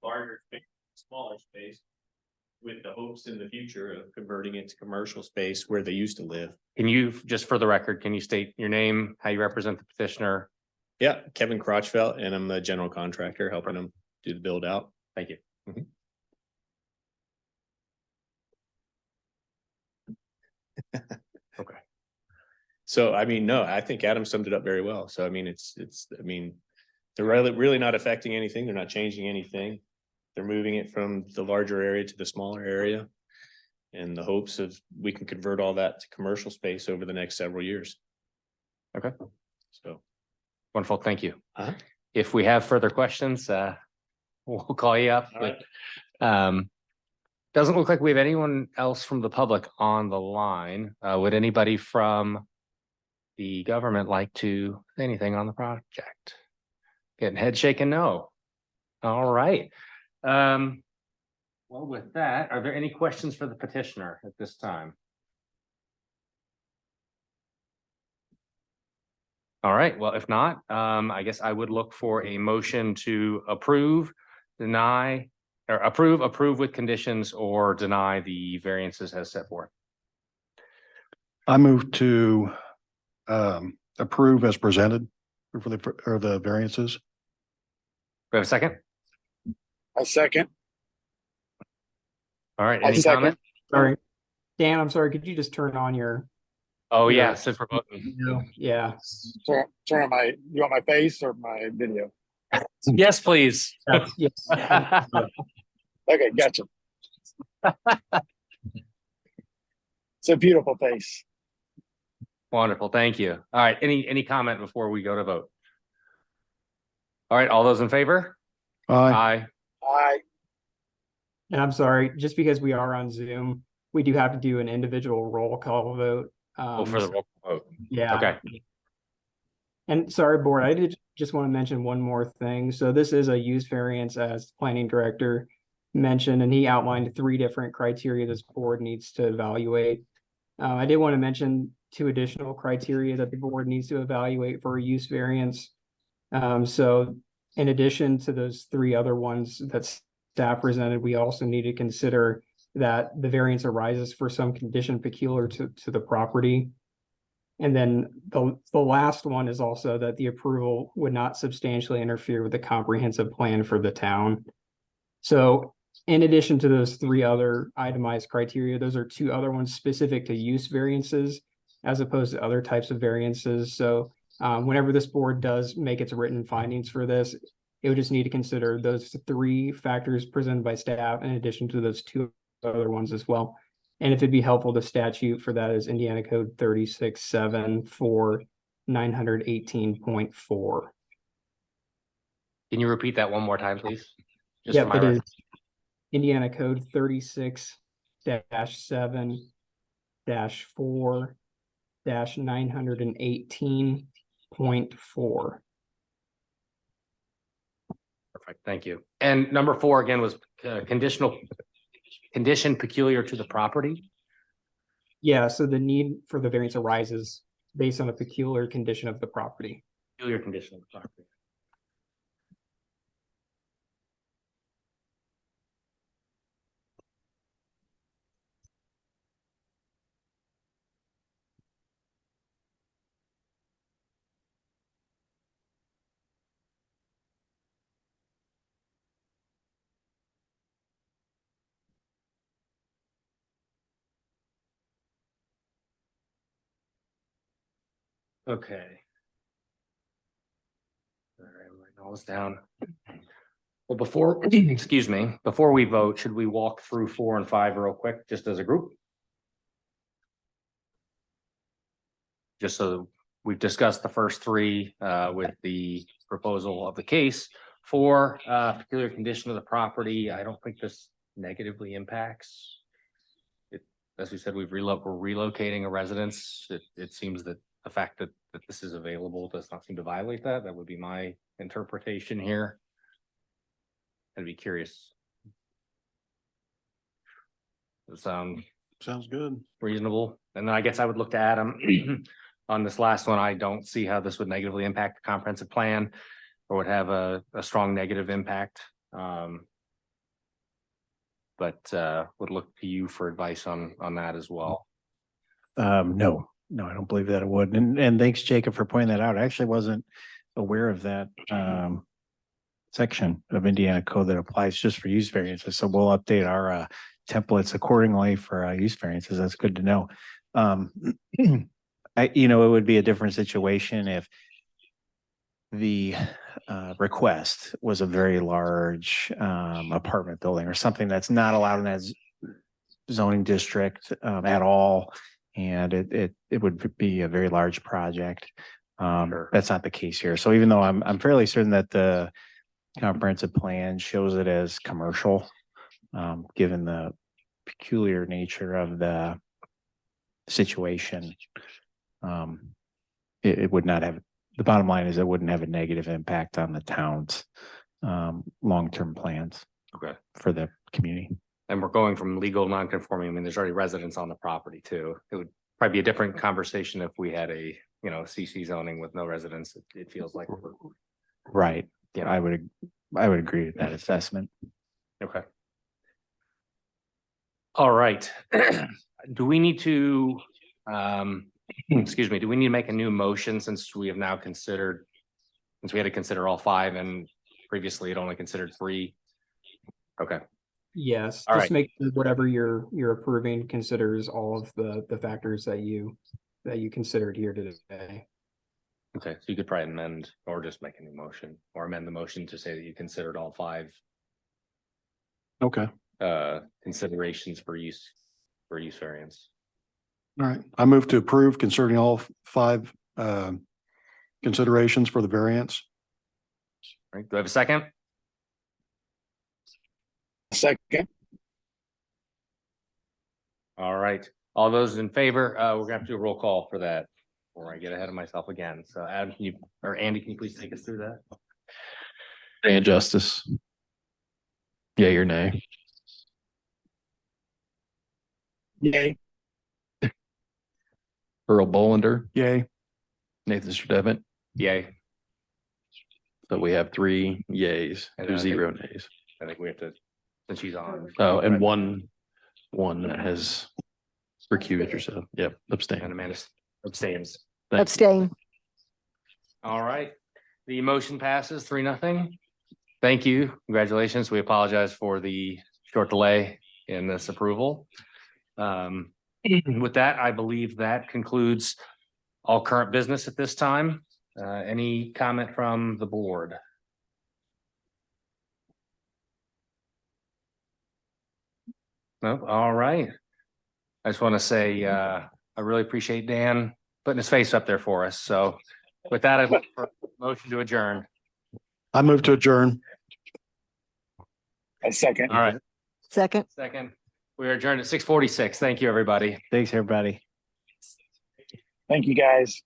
larger space, smaller space, with the hopes in the future of converting it to commercial space where they used to live. Can you, just for the record, can you state your name, how you represent the petitioner? Yeah, Kevin Crotchfelt, and I'm the general contractor helping them do the build out. Thank you. Okay. So, I mean, no, I think Adam summed it up very well. So, I mean, I mean, they're really not affecting anything. They're not changing anything. They're moving it from the larger area to the smaller area. And the hopes of we can convert all that to commercial space over the next several years. Okay. So. Wonderful. Thank you. Uh-huh. If we have further questions, we'll call you up. All But, doesn't look like we have anyone else from the public on the line. Would anybody from the government like to say anything on the project? Getting head shaking no. All right. Well, with that, are there any questions for the petitioner at this time? All right. Well, if not, I guess I would look for a motion to approve, deny, or approve with conditions, or deny the variances as set forth. I move to approve as presented for the variances. We have a second? A second. All right. I Any second. comment? Sorry, Dan, I'm sorry. Could you just turn on your? Oh, Yeah. yeah. Since we're both. Yeah. Turn on my, you want my face or my video? Yes, please. Yes. Okay, gotcha. It's a beautiful face. Wonderful. Thank you. All right. Any comment before we go to vote? All right. All those in favor? Aye. I And I'm sorry, just because we are on Zoom, we do have to do an individual roll call vote. Oh, for the roll call vote. Yeah. Okay. And sorry, board, I did just want to mention one more thing. So this is a use variance, as the planning director mentioned, and he outlined 3 different criteria this board needs to evaluate. I did want to mention 2 additional criteria that the board needs to evaluate for a use variance. So in addition to those 3 other ones that staff presented, we also need to consider that the variance arises for some condition peculiar to the property. And then the last one is also that the approval would not substantially interfere with the comprehensive plan for the town. So in addition to those 3 other itemized criteria, those are 2 other ones specific to use variances as opposed to other types of variances. So whenever this board does make its written findings for this, it would just need to consider those 3 factors presented by staff in addition to those 2 other ones as well. And if it'd be helpful, the statute for that is Indiana Code 36.7 for 918.4. Can you repeat that one more time, please? Just Yep, for my it is record. Indiana Code 36-7-4-918.4. Perfect. Thank you. And number 4 again was condition peculiar to the property. Yeah, so the need for the variance arises based on a peculiar condition of the property. Peculiar condition of the property. Okay. All right, I'm writing all this down. Well, excuse me, before we vote, should we walk through 4 and 5 real quick, just as a group? Just so we've discussed the first 3 with the proposal of the case. 4, peculiar condition of the property. I don't think this negatively impacts it. As we said, we're relocating a residence. It seems that the fact that this is available does not seem to violate that. That would be my interpretation here. I'd be curious. Does it sound Sounds good. reasonable? And then I guess I would look to Adam on this last one. I don't see how this would negatively impact the comprehensive plan. or would have a strong negative impact. But would look to you for advice on that as well. No, I don't believe that it would. And thanks, Jacob, for pointing that out. I actually wasn't aware of that section of Indiana code that applies just for use variances. So we'll update our templates accordingly for use variances. That's good to know. It would be a different situation if the request was a very large apartment building or something that's not allowed in that zoning district at all. And it would be a very large project. Sure. That's not the case here. So even though I'm fairly certain that the comprehensive plan shows it as commercial, given the peculiar nature of the situation, it would not have, the bottom line is it wouldn't have a negative impact on the town's long-term plans Okay. for the community. And we're going from legal non-conforming. I mean, there's already residents on the property too. It would probably be a different conversation if we had a, CC zoning with no residents. It feels like. Right. Yeah. I would agree with that assessment. Okay. All right. Do we need to, excuse me, do we need to make a new motion since we have now considered, since we had to consider all 5 and previously it only considered 3? Okay. Yes, All just right. make sure whatever you're approving considers all of the factors that you considered here today. Okay. So you could probably amend or just make a new motion or amend the motion to say that you considered all 5 Okay. considerations for use variance. All right. I move to approve concerning all 5 considerations for the variance. All right. Do I have a second? Second. All right. All those in favor, we're gonna have to do a roll call for that before I get ahead of myself again. So Adam, Andy, can you please take us through that? Dan Justice. Yea or nay? Yay. Earl Bolender, Yay. Nathan Sturdevant. Yay. So we have 3 yays, And then I 0 nays. I think we have to, since she's on. Oh, and one has recused herself. Yep, abstain. And Amanda abstains. Thank you. Abstain. All right. The motion passes 3-0. Thank you. Congratulations. We apologize for the short delay in this approval. With that, I believe that concludes all current business at this time. Any comment from the board? No, all right. I just want to say, I really appreciate Dan putting his face up there for us. So with that, I look for a motion to adjourn. I move to adjourn. A second. All right, Second. we are adjourned at 6:46. Thank you, everybody. Thanks, everybody. Thank you, guys.